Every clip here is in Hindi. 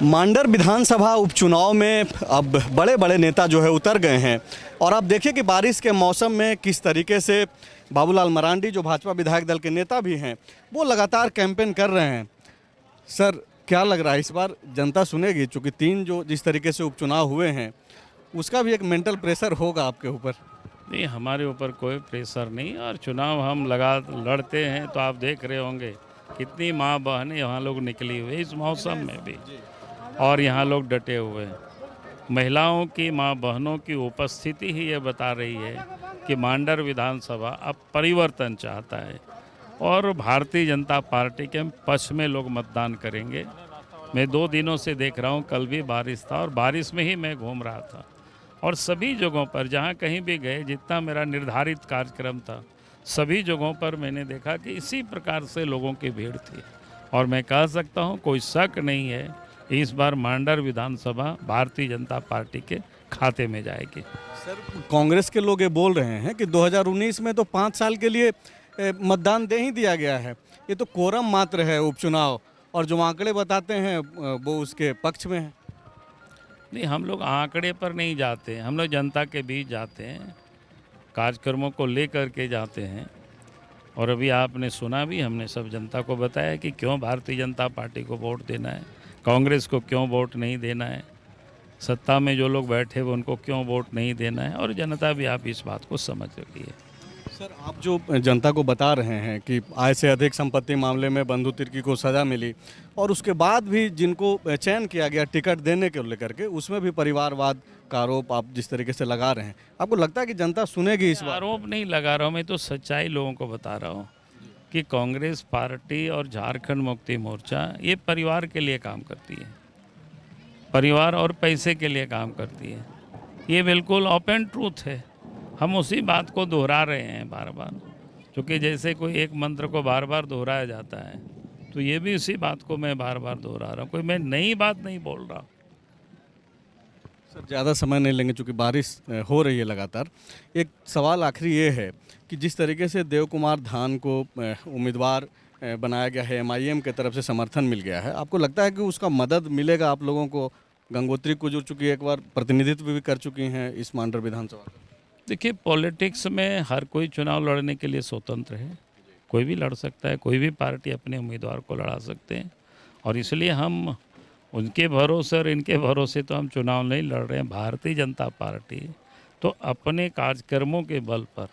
मांडर विधानसभा उपचुनाव में अब बड़े बड़े नेता जो है उतर गए हैं और आप देखिए कि बारिश के मौसम में किस तरीके से बाबूलाल मरांडी जो भाजपा विधायक दल के नेता भी हैं वो लगातार कैंपेन कर रहे हैं। सर, क्या लग रहा है इस बार जनता सुनेगी? चूँकि तीन जो जिस तरीके से उपचुनाव हुए हैं उसका भी एक मेंटल प्रेशर होगा आपके ऊपर। नहीं, हमारे ऊपर कोई प्रेशर नहीं। और चुनाव हम लड़ते हैं तो आप देख रहे होंगे कितनी माँ बहनें यहाँ लोग निकली हुई इस मौसम में भी, और यहाँ लोग डटे हुए हैं। महिलाओं की, माँ बहनों की उपस्थिति ही ये बता रही है कि मांडर विधानसभा अब परिवर्तन चाहता है और भारतीय जनता पार्टी के पक्ष में लोग मतदान करेंगे। मैं 2 दिनों से देख रहा हूँ, कल भी बारिश था और बारिश में ही मैं घूम रहा था और सभी जगहों पर जहाँ कहीं भी गए, जितना मेरा निर्धारित कार्यक्रम था सभी जगहों पर मैंने देखा कि इसी प्रकार से लोगों की भीड़ थी। और मैं कह सकता हूँ कोई शक नहीं है, इस बार मांडर विधानसभा भारतीय जनता पार्टी के खाते में जाएगी। सर, कांग्रेस के लोग ये बोल रहे हैं कि 2019 में तो 5 साल के लिए मतदान दे ही दिया गया है, ये तो कोरम मात्र है उपचुनाव, और जो आंकड़े बताते हैं वो उसके पक्ष में है। नहीं, हम लोग आंकड़े पर नहीं जाते हैं, हम लोग जनता के बीच जाते हैं, कार्यक्रमों को लेकर के जाते हैं। और अभी आपने सुना भी, हमने सब जनता को बताया कि क्यों भारतीय जनता पार्टी को वोट देना है, कांग्रेस को क्यों वोट नहीं देना है, सत्ता में जो लोग बैठे हुए उनको क्यों वोट नहीं देना है, और जनता भी आप इस बात को समझ रही है। सर, आप जो जनता को बता रहे हैं कि आय से अधिक संपत्ति मामले में बंधु तिर्की को सज़ा मिली और उसके बाद भी जिनको चयन किया गया टिकट देने को लेकर के, उसमें भी परिवारवाद का आरोप आप जिस तरीके से लगा रहे हैं, आपको लगता है कि जनता सुनेगी इस बार? आरोप नहीं लगा रहा हूँ, मैं तो सच्चाई लोगों को बता रहा हूँ कि कांग्रेस पार्टी और झारखंड मुक्ति मोर्चा ये परिवार के लिए काम करती है, परिवार और पैसे के लिए काम करती है। ये बिल्कुल ओपन ट्रूथ है, हम उसी बात को दोहरा रहे हैं बार बार। क्योंकि जैसे कोई एक मंत्र को बार बार दोहराया जाता है तो ये भी उसी बात को मैं बार बार दोहरा रहा हूँ, कोई मैं नई बात नहीं बोल रहा। सर, ज़्यादा समय नहीं लेंगे चूँकि बारिश हो रही है लगातार। एक सवाल आखिरी ये है कि जिस तरीके से देव कुमार धान को उम्मीदवार बनाया गया है, MIM की तरफ से समर्थन मिल गया है, आपको लगता है कि उसका मदद मिलेगा आप लोगों को? गंगोत्री को जो चूँकि एक बार प्रतिनिधित्व भी कर चुकी हैं इस मांडर विधानसभा का। देखिए, पॉलिटिक्स में हर कोई चुनाव लड़ने के लिए स्वतंत्र है, कोई भी लड़ सकता है, कोई भी पार्टी अपने उम्मीदवार को लड़ा सकते हैं। और इसलिए हम उनके भरोसे और इनके भरोसे तो हम चुनाव नहीं लड़ रहे हैं। भारतीय जनता पार्टी तो अपने कार्यक्रमों के बल पर,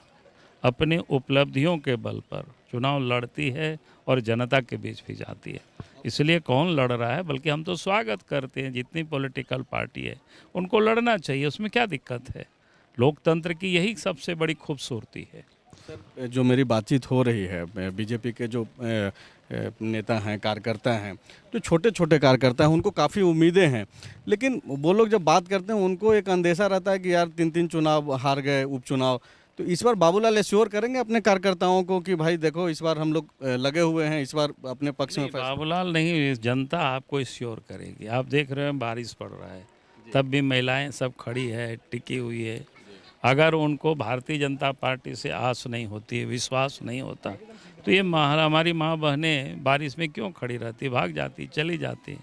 अपने उपलब्धियों के बल पर चुनाव लड़ती है और जनता के बीच भी जाती है। इसलिए कौन लड़ रहा है, बल्कि हम तो स्वागत करते हैं, जितनी पॉलिटिकल पार्टी है उनको लड़ना चाहिए, उसमें क्या दिक्कत है। लोकतंत्र की यही सबसे बड़ी खूबसूरती है। सर, जो मेरी बातचीत हो रही है बीजेपी के जो नेता हैं, कार्यकर्ता हैं, जो छोटे छोटे कार्यकर्ता हैं, उनको काफ़ी उम्मीदें हैं, लेकिन वो लोग जब बात करते हैं उनको एक अंदेशा रहता है कि यार 3 चुनाव हार गए उपचुनाव, तो इस बार बाबूलाल एश्योर करेंगे अपने कार्यकर्ताओं को कि भाई देखो इस बार हम लोग लगे हुए हैं, इस बार अपने पक्ष में? बाबूलाल नहीं, जनता आपको एश्योर करेगी। आप देख रहे हैं बारिश पड़ रहा है, तब भी महिलाएं सब खड़ी है, टिकी हुई है। अगर उनको भारतीय जनता पार्टी से आस नहीं होती, विश्वास नहीं होता, तो ये हमारी माँ बहनें बारिश में क्यों खड़ी रहती, भाग जाती, चली जाती।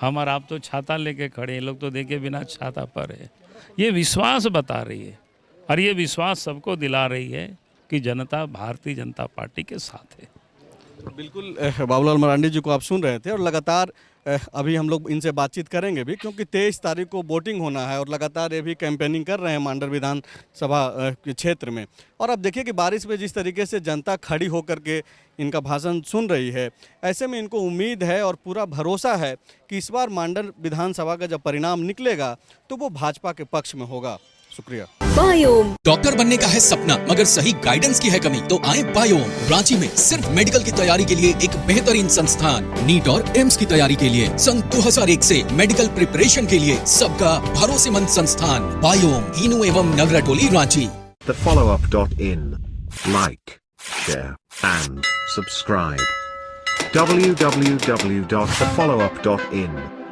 हम और आप तो छाता लेके खड़े हैं, लोग तो देखे बिना छाता पर है। ये विश्वास बता रही है और ये विश्वास सबको दिला रही है कि जनता भारतीय जनता पार्टी के साथ है। बिल्कुल, बाबूलाल मरांडी जी को आप सुन रहे थे और लगातार अभी हम लोग इनसे बातचीत करेंगे भी, क्योंकि 23 तारीख को वोटिंग होना है और लगातार ये भी कैंपेनिंग कर रहे हैं मांडर विधानसभा के क्षेत्र में। और अब देखिए कि बारिश में जिस तरीके से जनता खड़ी होकर के इनका भाषण सुन रही है, ऐसे में इनको उम्मीद है और पूरा भरोसा है कि इस बार मांडर विधानसभा का जब परिणाम निकलेगा तो वो भाजपा के पक्ष में होगा। शुक्रिया। बायोम डॉक्टर बनने का है सपना, मगर सही गाइडेंस की है कमी, तो आए बायोम। रांची में सिर्फ मेडिकल की तैयारी के लिए एक बेहतरीन संस्थान, नीट और एम्स की तैयारी के लिए सन 2001 से मेडिकल प्रिपरेशन के लिए सबका भरोसेमंद संस्थान बायोम, इनू एवं नगराटोली, Ranchi. thefollowup.in. Like, share and subscribe. www.thefollowup.in